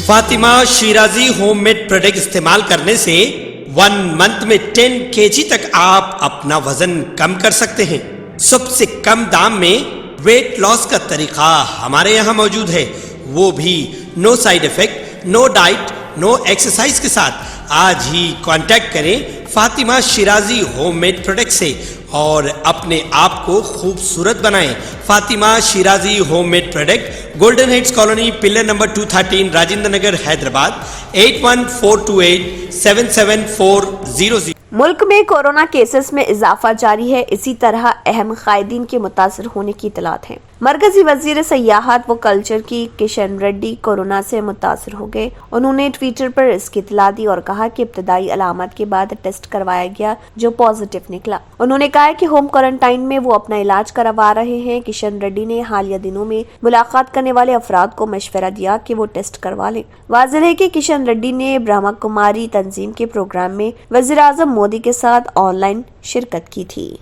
Fatima Shirazi home made product استعمال کرنے سے 1 منتھ میں 10 kg تک آپ اپنا وزن کم کر سکتے ہیں۔ سب سے کم دام میں ویٹ لاس کا طریقہ ہمارے یہاں موجود ہے، وہ بھی no side effect, no diet, no exercise کے ساتھ۔ آج ہی کانٹیکٹ کریں Fatima Shirazi home made product سے اور اپنے آپ کو خوبصورت بنائیں۔ Fatima Shirazi home made product, golden heights colony, pillar number 213، Rajendra Nagar, Hyderabad, 8142877400۔ ملک میں کورونا کیسز میں اضافہ جاری ہے، اسی طرح اہم قائدین کے متاثر ہونے کی اطلاعات ہیں۔ مرکزی وزیر سیاحت و کلچر کی کشن ریڈی کورونا سے متاثر ہو گئے۔ انہوں نے ٹویٹر پر اس کی اطلاع دی اور کہا کہ ابتدائی علامات کے بعد ٹیسٹ کروایا گیا جو پازیٹیو نکلا۔ انہوں نے کہا کہ ہوم کوارنٹائن میں وہ اپنا علاج کروا رہے ہیں۔ کشن ریڈی نے حالیہ دنوں میں ملاقات کرنے والے افراد کو مشورہ دیا کہ وہ ٹیسٹ کروا لیں۔ واضح ہے کہ کشن ریڈی نے برہما کماری تنظیم کے پروگرام میں وزیر اعظم مودی کے ساتھ آن لائن شرکت کی تھی۔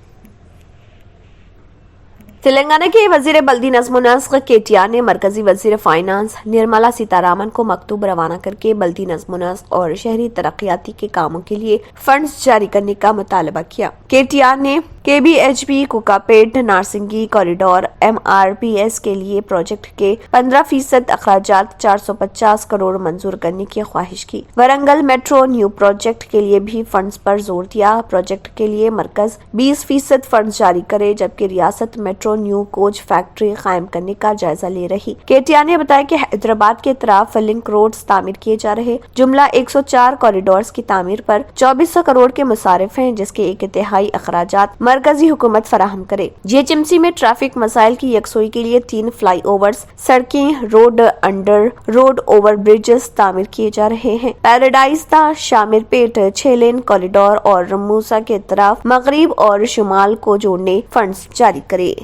تلنگانہ کے وزیر بلدی نظم و نسق KTR نے مرکزی وزیر فائنانس نرملا سیتارامن کو مکتوب روانہ کر کے بلدی نظم و نسق اور شہری ترقیاتی کے کاموں کے لیے فنڈز جاری کرنے کا مطالبہ کیا۔ KTR نے KBHP کوکاپیٹ نارسنگی کوریڈور MRPS کے لیے پروجیکٹ کے 15% اخراجات 450 کروڑ منظور کرنے کی خواہش کی۔ ورنگل میٹرو نیو پروجیکٹ کے لیے بھی فنڈز پر زور دیا۔ پروجیکٹ کے لیے مرکز 20% فنڈز جاری کرے جبکہ ریاست میٹرو نیو کوچ فیکٹری قائم کرنے کا جائزہ لے رہی۔ KTR نے بتایا کہ حیدرآباد کے اطراف لنک روڈز تعمیر کیے جا رہے، جملہ 104 کوریڈورز کی تعمیر پر 2400 کروڑ کے مصارف ہیں، جس کے 1/3 اخراجات مرکزی حکومت فراہم کرے۔ GHMC میں ٹریفک مسائل کی یکسوئی کے لیے 3 فلائی اوورز، سڑکیں، road under root over bridges تعمیر کیے جا رہے ہیں۔ پیراڈائز دا شامر پیٹ 6 لین کوریڈور اور رموسا کے اطراف مغرب اور شمال کو جوڑنے فنڈز جاری کرے۔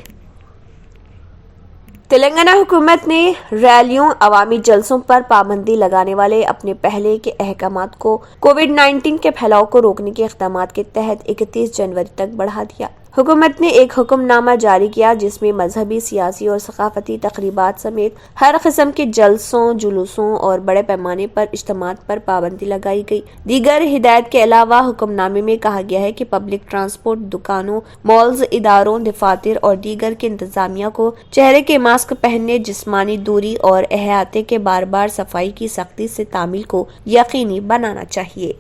تلنگانہ حکومت نے ریلیوں، عوامی جلسوں پر پابندی لگانے والے اپنے پہلے کے احکامات کو کووڈ-19 کے پھیلاؤ کو روکنے کے اقدامات کے تحت 31 جنوری تک بڑھا دیا۔ حکومت نے ایک حکم نامہ جاری کیا جس میں مذہبی، سیاسی اور ثقافتی تقریبات سمیت ہر قسم کے جلسوں، جلوسوں اور بڑے پیمانے پر اجتماعات پر پابندی لگائی گئی۔ دیگر ہدایت کے علاوہ حکم نامے میں کہا گیا ہے کہ پبلک ٹرانسپورٹ، دکانوں، مالز، اداروں، دفاتر اور دیگر کے انتظامیہ کو چہرے کے ماسک پہننے، جسمانی دوری اور احاطے کے بار بار صفائی کی سختی سے تعمیل کو یقینی بنانا چاہیے۔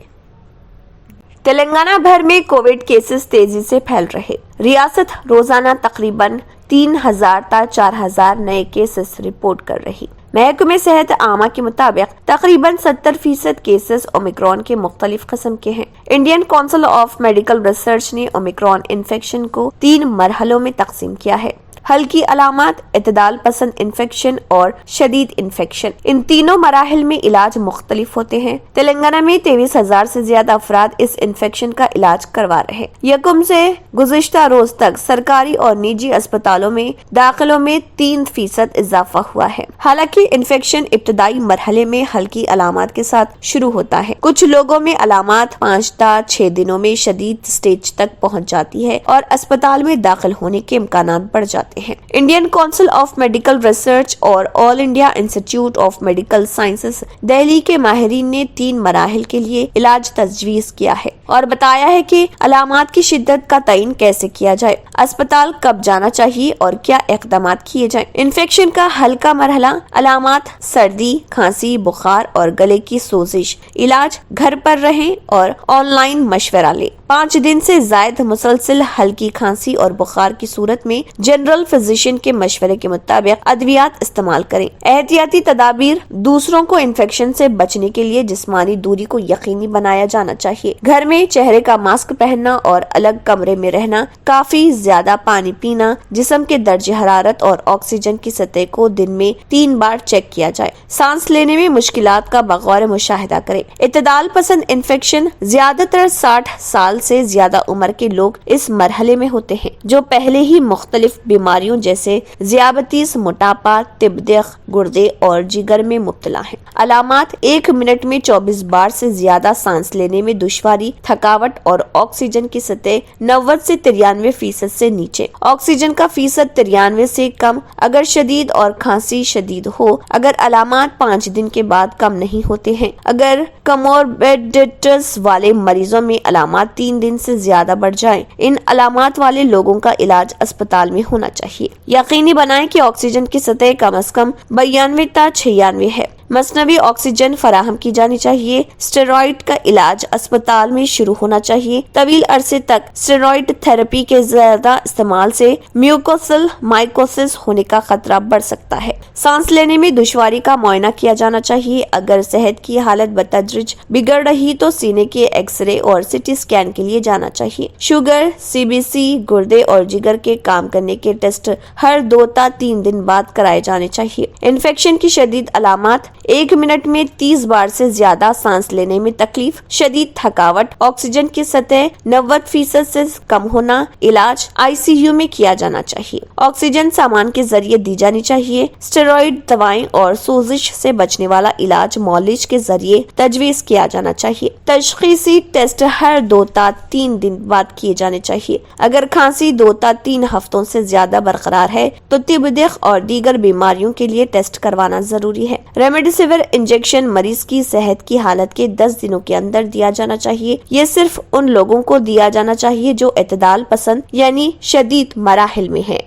تلنگانہ بھر میں کووڈ کیسز تیزی سے پھیل رہے۔ ریاست روزانہ تقریباً 3000 تا 4000 نئے کیسز رپورٹ کر رہی۔ محکمہ صحت عامہ کے مطابق تقریباً 70% کیسز اومیکرون کے مختلف قسم کے ہیں۔ Indian Council of Medical research نے اومیکرون انفیکشن کو 3 مرحلوں میں تقسیم کیا ہے: ہلکی علامات، اعتدال پسند انفیکشن اور شدید انفیکشن۔ ان تینوں مراحل میں علاج مختلف ہوتے ہیں۔ تلنگانہ میں 23,000 سے زیادہ افراد اس انفیکشن کا علاج کروا رہے۔ یکم سے گزشتہ روز تک سرکاری اور نجی اسپتالوں میں داخلوں میں 3% اضافہ ہوا ہے۔ حالانکہ انفیکشن ابتدائی مرحلے میں ہلکی علامات کے ساتھ شروع ہوتا ہے۔ کچھ لوگوں میں علامات 5 تا 6 دنوں میں شدید سٹیج تک پہنچ جاتی ہے اور اسپتال میں داخل ہونے کے امکانات بڑھ جاتے ہیں۔ Indian Council of Medical Research اور All India Institute of Medical Sciences Delhi کے ماہرین نے 3 مراحل کے لیے علاج تجویز کیا ہے اور بتایا ہے کہ علامات کی شدت کا تعین کیسے کیا جائے، اسپتال کب جانا چاہیے اور کیا اقدامات کیے جائیں۔ انفیکشن کا ہلکا مرحلہ: علامات سردی، کھانسی، بخار اور گلے کی سوزش۔ علاج: گھر پر رہیں اور آن لائن مشورہ لیں۔ 5 دن سے زائد مسلسل ہلکی کھانسی اور بخار کی صورت میں جنرل فزیشین کے مشورے کے مطابق ادویات استعمال کریں۔ احتیاطی تدابیر: دوسروں کو انفیکشن سے بچنے کے لیے جسمانی دوری کو یقینی بنایا جانا چاہیے۔ گھر میں چہرے کا ماسک پہننا اور الگ کمرے میں رہنا، کافی زیادہ پانی پینا، جسم کے درجہ حرارت اور آکسیجن کی سطح کو دن میں 3 بار چیک کیا جائے۔ سانس لینے میں مشکلات کا بغور مشاہدہ کریں۔ اعتدال پسند انفیکشن: زیادہ تر 60 سال سے زیادہ عمر کے لوگ اس مرحلے میں ہوتے ہیں جو پہلے ہی مختلف بیماریوں بیماریوں جیسے ذیابیطس، موٹاپا، تب دق، گردے اور جگر میں مبتلا ہیں۔ علامات: 1 منٹ میں 24 بار سے زیادہ سانس لینے میں دشواری، تھکاوٹ اور آکسیجن کی سطح 90 سے 93% سے نیچے، آکسیجن کا فیصد 93 سے کم، اگر شدید اور کھانسی شدید ہو، اگر علامات 5 دن کے بعد کم نہیں ہوتے ہیں، اگر کموربیڈیٹیز والے مریضوں میں علامات 3 دن سے زیادہ بڑھ جائیں، ان علامات والے لوگوں کا علاج اسپتال میں ہونا چاہیے۔ یقینی بنائیں کہ آکسیجن کی سطح کم از کم 92 تا 96 ہے۔ مصنوعی آکسیجن فراہم کی جانی چاہیے۔ اسٹیرائڈ کا علاج اسپتال میں شروع ہونا چاہیے۔ طویل عرصے تک اسٹیرائڈ تھراپی کے زیادہ استعمال سے میوکوسل مائکوسس ہونے کا خطرہ بڑھ سکتا ہے۔ سانس لینے میں دشواری کا معائنہ کیا جانا چاہیے۔ اگر صحت کی حالت بتدریج بگڑ رہی تو سینے کے ایکس رے اور سی ٹی اسکین کے لیے جانا چاہیے۔ شوگر، سی بی سی، گردے اور جگر کے کام کرنے کے ٹیسٹ ہر 2 تا 3 دن بعد کرائے جانے چاہیے۔ انفیکشن کی شدید علامات: 1 منٹ میں 30 بار سے زیادہ سانس لینے میں تکلیف، شدید تھکاوٹ، آکسیجن کی سطح 90% سے کم ہونا، علاج ICU میں کیا جانا چاہیے۔ آکسیجن سامان کے ذریعے دی جانی چاہیے۔ اسٹیرائڈ دوائیں اور سوزش سے بچنے والا علاج معالج کے ذریعے تجویز کیا جانا چاہیے۔ تشخیصی ٹیسٹ ہر 2 تا 3 دن بعد کیے جانے چاہیے۔ اگر کھانسی 2 تا 3 ہفتوں سے زیادہ برقرار ہے تو تب دق اور دیگر بیماریوں کے لیے ٹیسٹ کروانا ضروری ہے۔ ریمڈیسیور انجیکشن مریض کی صحت کی حالت کے 10 دنوں کے اندر دیا جانا چاہیے۔ یہ صرف ان لوگوں کو دیا جانا چاہیے جو اعتدال پسند یعنی شدید مراحل میں ہیں۔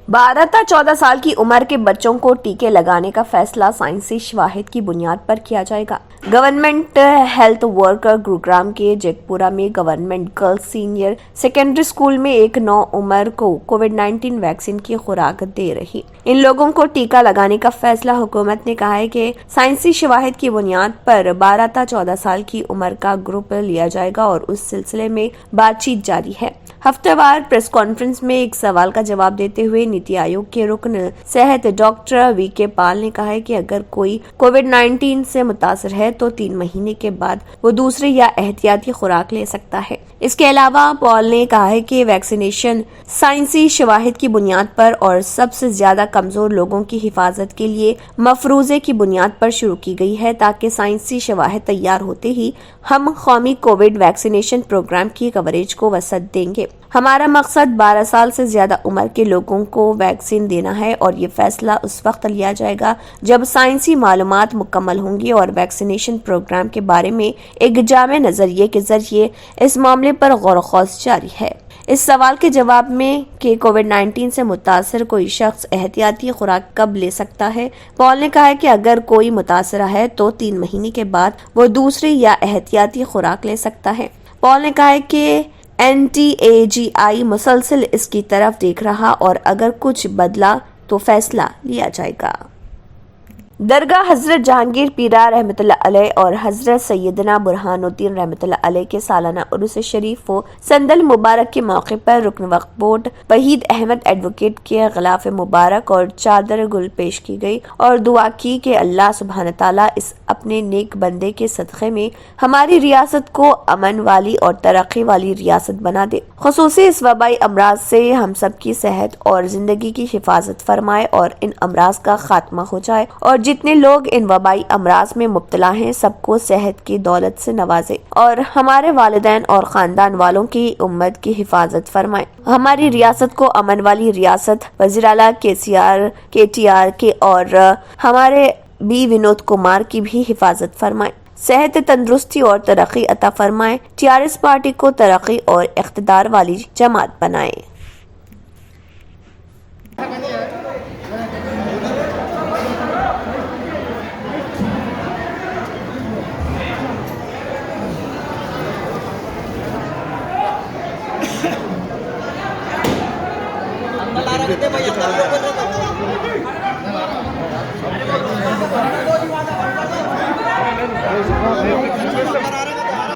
12 تا 14 سال کی عمر کے بچوں کو ٹیکے لگانے کا فیصلہ سائنسی شواہد کی بنیاد پر کیا جائے گا۔ گورنمنٹ ہیلتھ ورکر گروگرام کے جیک پورہ میں government girls senior secondary school میں ایک نو عمر کو کووڈ-19 ویکسین کی خوراک دے رہی ان لوگوں کو ٹیکہ لگانے کا فیصلہ حکومت نے کہا ہے کہ سائنسی شواہد کی بنیاد پر 12 تا 14 سال کی عمر کا گروپ لیا جائے گا اور اس سلسلے میں بات چیت جاری ہے۔ ہفتہ وار پریس کانفرنس میں ایک سوال کا جواب دیتے ہوئے نیتی آیوگ کے رکن صحت ڈاکٹر وی کے پال نے کہا ہے کہ اگر کوئی کووڈ-19 سے متاثر ہے تو 3 مہینے کے بعد وہ دوسری یا احتیاطی خوراک لے سکتا ہے۔ اس کے علاوہ پال نے کہا ہے کہ ویکسینیشن سائنسی شواہد کی بنیاد پر اور سب سے زیادہ کمزور لوگوں کی حفاظت کے لیے مفروضے کی بنیاد پر شروع کی گئی ہے تاکہ سائنسی شواہد تیار ہوتے ہی ہم قومی کووڈ ویکسینیشن پروگرام کی کوریج کو وسعت دیں گے۔ ہمارا مقصد 12 سال سے زیادہ عمر کے لوگوں کو ویکسین دینا ہے اور یہ فیصلہ اس وقت لیا جائے گا جب سائنسی معلومات مکمل ہوں گی اور ویکسینیشن پروگرام کے بارے میں ایک جامع نظریے کے ذریعے اس معاملے پر غور و خوض جاری ہے۔ اس سوال کے جواب میں کہ کووڈ-19 سے متاثر کوئی شخص احتیاطی خوراک کب لے سکتا ہے، پال نے کہا کہ اگر کوئی متاثرہ ہے تو 3 مہینے کے بعد وہ دوسری یا احتیاطی خوراک لے سکتا ہے۔ پال نے کہا کہ NTAGI مسلسل اس کی طرف دیکھ رہا اور اگر کچھ بدلا تو فیصلہ لیا جائے گا۔ درگاہ حضرت جہانگیر پیرہ رحمۃ اللہ علیہ اور حضرت سیدنا برہان الدین رحمۃ اللہ علیہ کے سالانہ عرس شریف و سندل مبارک کے موقع پر رکن وقف بورڈ وحید احمد ایڈوکیٹ کے غلاف مبارک اور چادر گل پیش کی گئی اور دعا کی کہ اللہ سبحانہ تعالیٰ اس اپنے نیک بندے کے صدقے میں ہماری ریاست کو امن والی اور ترقی والی ریاست بنا دے، خصوصی اس وبائی امراض سے ہم سب کی صحت اور زندگی کی حفاظت فرمائے اور ان امراض کا خاتمہ ہو جائے اور جتنے لوگ ان وبائی امراض میں مبتلا ہیں سب کو صحت کی دولت سے نوازے اور ہمارے والدین اور خاندان والوں کی امت کی حفاظت فرمائے، ہماری ریاست کو امن والی ریاست، وزیر اعلیٰ KTR کے اور ہمارے بی ونود کمار کی بھی حفاظت فرمائے، صحت، تندرستی اور ترقی عطا فرمائے، TRS پارٹی کو ترقی اور اقتدار والی جماعت بنائے۔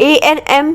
ANM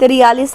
43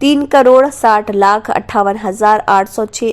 3,60,58,806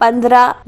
15